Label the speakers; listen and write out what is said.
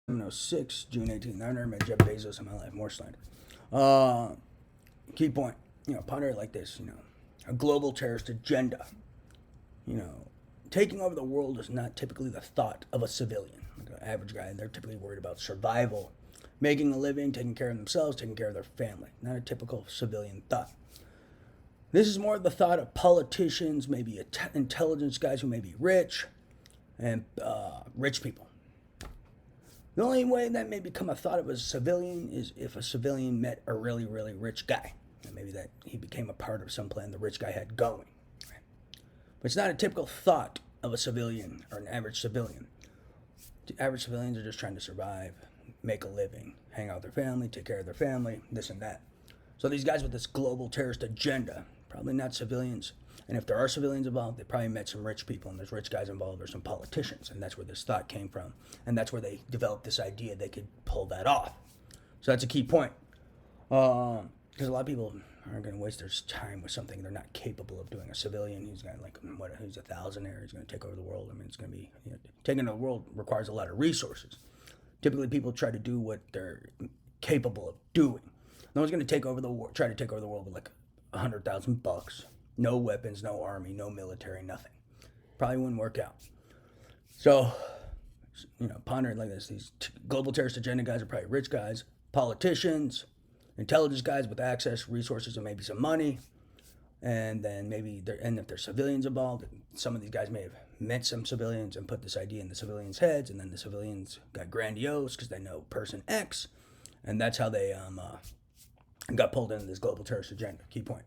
Speaker 1: 706, June 18th. I never met Jeff Bezos in my life. More slander. Key point. Ponder it like this. A global terrorist agenda. Taking over the world is not typically the thought of a civilian. Like an average guy, they're typically worried about survival, making a living, taking care of themselves, taking care of their family. Not a typical civilian thought. This is more the thought of politicians, maybe intelligence guys who may be rich, and rich people. The only way that may become a thought of a civilian is if a civilian met a really, really rich guy. And maybe that he became a part of some plan the rich guy had going. But it's not a typical thought of a civilian or an average civilian. The average civilians are just trying to survive, make a living, hang out with their family, take care of their family, this and that. So these guys with this global terrorist agenda, probably not civilians. And if there are civilians involved, they probably met some rich people, and there's rich guys involved, or some politicians, and that's where this thought came from. And that's where they developed this idea they could pull that off. So that's a key point. Because a lot of people aren't going to waste their time with something they're not capable of doing. A civilian, he's got who's a thousandaire, he's going to take over the world. I mean, it's going to be, taking over the world requires a lot of resources. Typically, people try to do what they're capable of doing. No one's going to try to take over the world with like $100,000. No weapons, no army, no military, nothing. Probably wouldn't work out. So, ponder it like this. These global terrorist agenda guys are probably rich guys, politicians, intelligence guys with access, resources, and maybe some money. And then if there's civilians involved, some of these guys may have met some civilians and put this idea in the civilians' heads, and then the civilians got grandiose because they know person X, and that's how they got pulled into this global terrorist agenda. Key point.